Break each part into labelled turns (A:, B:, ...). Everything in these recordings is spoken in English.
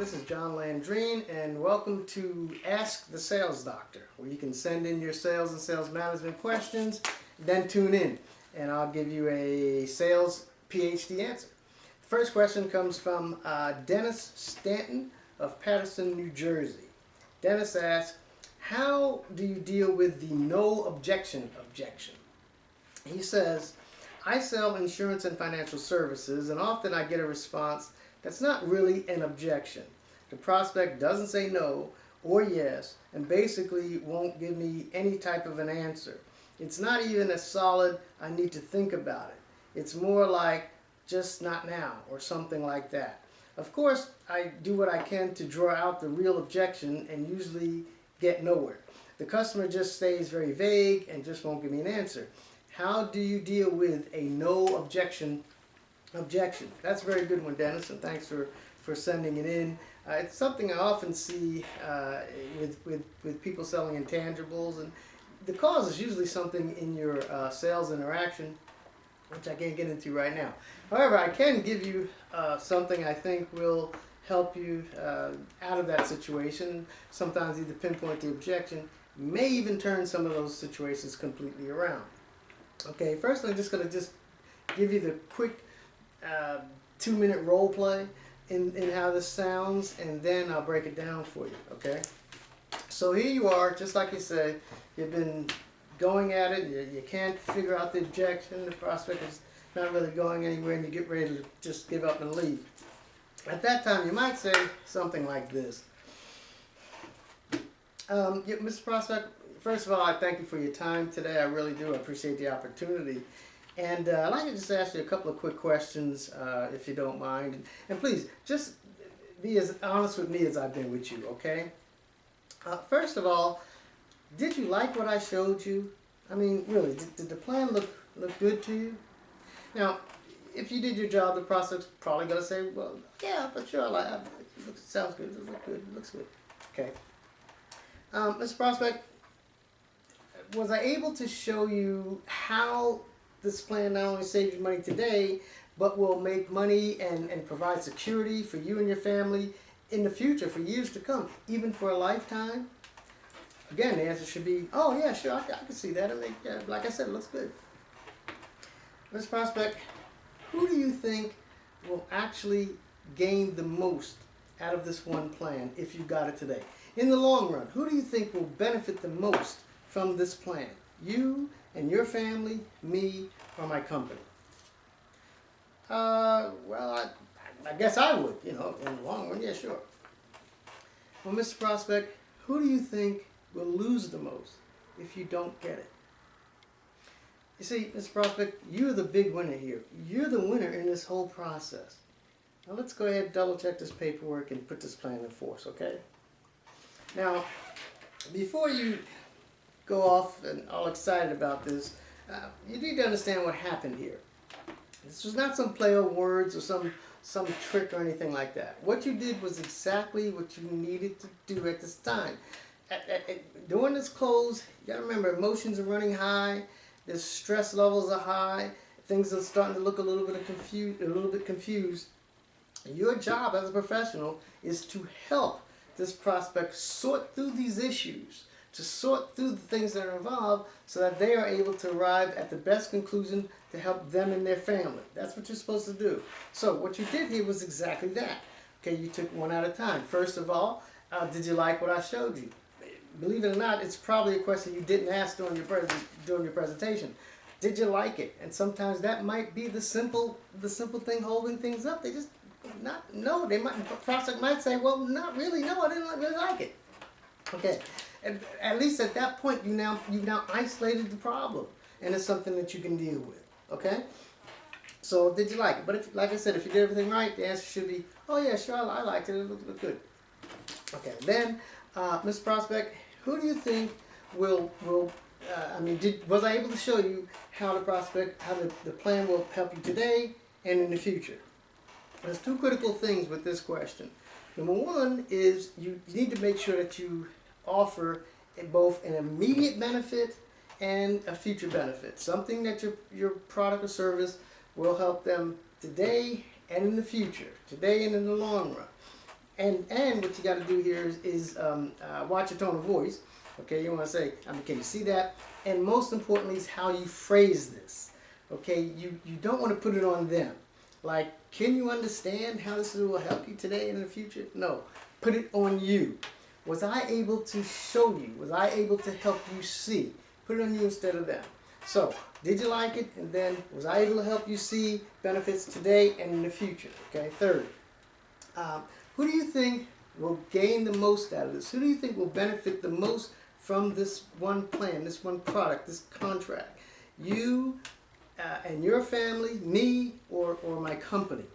A: This is John Landrine, and welcome to Ask the Sales Doctor, where you can send in your sales and sales management questions, then tune in, and I'll give you a sales PhD answer. The first question comes from Dennis Stanton of Paterson, New Jersey. Dennis asks, how do you deal with the no objection objection? He says, I sell insurance and financial services, and often I get a response that's not really an objection. The prospect doesn't say no or yes, and basically won't give me any type of an answer. It's not even a solid, I need to think about it. It's more like, just not now, or something like that. Of course, I do what I can to draw out the real objection and usually get nowhere. The customer just stays very vague and just won't give me an answer. How do you deal with a no objection objection? That's a very good one, Dennis, and thanks for sending it in. It's something I often see with people selling intangibles, and the cause is usually something in your sales interaction, which I can't get into right now. However, I can give you something I think will help you out of that situation. Sometimes either pinpoint the objection, may even turn some of those situations completely around. Okay, first I'm just going to give you the quick 2-minute role play in how this sounds, and then I'll break it down for you, okay? So here you are, just like you say, you've been going at it, you can't figure out the objection, the prospect is not really going anywhere, and you get ready to just give up and leave. At that time, you might say something like this. Mr. Prospect, first of all, I thank you for your time today. I really do appreciate the opportunity. And I'd like to just ask you a couple of quick questions, if you don't mind. And please, just be as honest with me as I've been with you, okay? First of all, did you like what I showed you? I mean, really, did the plan look good to you? Now, if you did your job, the prospect's probably going to say, well, yeah, but sure, it sounds good, it looks good. Okay. Mr. Prospect, was I able to show you how this plan not only saves you money today, but will make money and provide security for you and your family in the future, for years to come, even for a lifetime? Again, the answer should be, oh yeah, sure, I can see that. I mean, yeah, like I said, it looks good. Mr. Prospect, who do you think will actually gain the most out of this one plan if you got it today? In the long run, who do you think will benefit the most from this plan? You and your family, me, or my company? Well, I guess I would, in the long run, yeah, sure. Well, Mr. Prospect, who do you think will lose the most if you don't get it? You see, Mr. Prospect, you're the big winner here. You're the winner in this whole process. Now let's go ahead and double check this paperwork and put this plan in force, okay? Now, before you go off and all excited about this, you need to understand what happened here. This was not some play on words or some trick or anything like that. What you did was exactly what you needed to do at this time. During this close, you got to remember, emotions are running high, the stress levels are high, things are starting to look a little bit confused. Your job as a professional is to help this prospect sort through these issues, to sort through the things that are involved so that they are able to arrive at the best conclusion to help them and their family. That's what you're supposed to do. So what you did here was exactly that. Okay, you took one at a time. First of all, did you like what I showed you? Believe it or not, it's probably a question you didn't ask during your presentation. Did you like it? And sometimes that might be the simple thing holding things up. They just the prospect might say, well, not really, no, I didn't really like it. Okay. At least at that point, you've now isolated the problem, and it's something that you can deal with. Okay? So, did you like it? But like I said, if you did everything right, the answer should be, oh yeah, sure, I liked it. It looked good. Okay. Then, Mr. Prospect, who do you think was I able to show you how the plan will help you today and in the future? There's two critical things with this question. Number one is you need to make sure that you offer both an immediate benefit and a future benefit. Something that your product or service will help them today and in the future, today and in the long run. And what you got to do here is watch your tone of voice. Okay, you want to say, can you see that? And most importantly is how you phrase this. Okay, you don't want to put it on them. Like, can you understand how this will help you today and in the future? No, put it on you. Was I able to show you? Was I able to help you see? Put it on you instead of them. So, did you like it? And then, was I able to help you see benefits today and in the future? Okay, third, who do you think will gain the most out of this? Who do you think will benefit the most from this one plan, this one product, this contract? You and your family, me, or my company.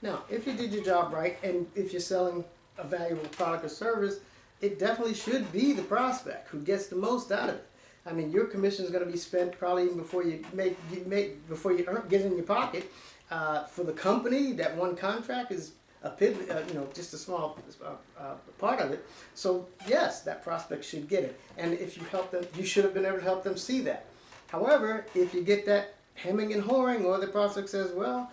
A: Now, if you did your job right, and if you're selling a valuable product or service, it definitely should be the prospect who gets the most out of it. I mean, your commission is going to be spent probably even before you get it in your pocket. For the company, that one contract is just a small part of it. So yes, that prospect should get it. And if you help them, you should have been able to help them see that. However, if you get that hemming and hawing, or the prospect says, well,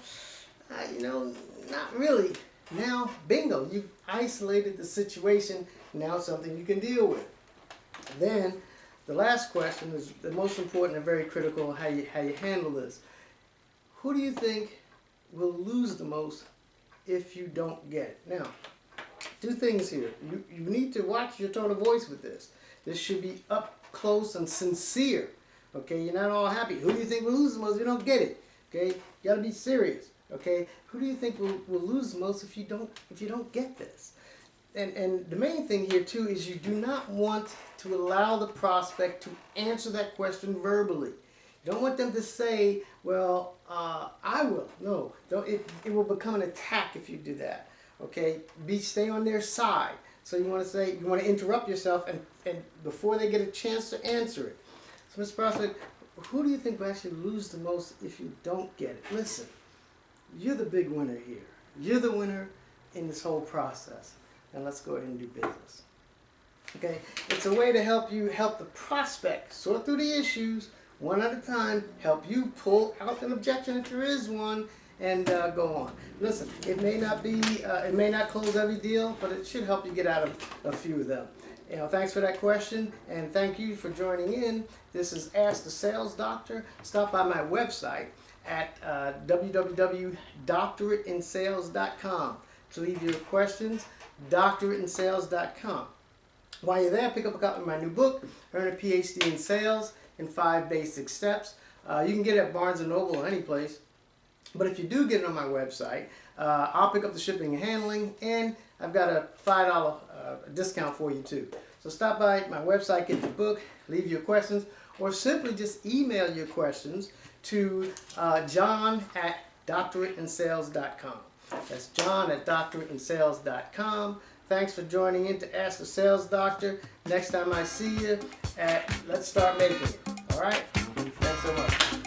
A: not really. Now, bingo, you've isolated the situation. Now something you can deal with. Then, the last question is the most important and very critical, how you handle this. Who do you think will lose the most if you don't get it? Now, two things here. You need to watch your tone of voice with this. This should be up close and sincere. Okay, you're not all happy. Who do you think will lose the most if you don't get it? Okay, you got to be serious. Okay, who do you think will lose the most if you don't get this? And the main thing here too is you do not want to allow the prospect to answer that question verbally. You don't want them to say, well, I will. No, it will become an attack if you do that. Okay, stay on their side. So you want to interrupt yourself and before they get a chance to answer it. So Mr. Prospect, who do you think will actually lose the most if you don't get it? Listen, you're the big winner here. You're the winner in this whole process. And let's go ahead and do business. Okay, it's a way to help the prospect sort through the issues one at a time, help you pull out an objection if there is one, and go on. Listen, it may not close every deal, but it should help you get out of a few of them. Thanks for that question, and thank you for joining in. This is Ask the Sales Doctor. Stop by my website at www.doctorateinsales.com to leave your questions. Doctorateinsales.com. While you're there, pick up a copy of my new book, Earn a Ph.D. in Sales in 5 Basic Steps. You can get it at Barnes & Noble or any place. But if you do get it on my website, I'll pick up the shipping and handling, and I've got a $5 discount for you too. So stop by my website, get the book, leave your questions, or simply just email your questions to john@doctorateinsales.com. That's john@doctorateinsales.com. Thanks for joining in to Ask the Sales Doctor. Next time I see you, let's start making it. All right? Thanks so much.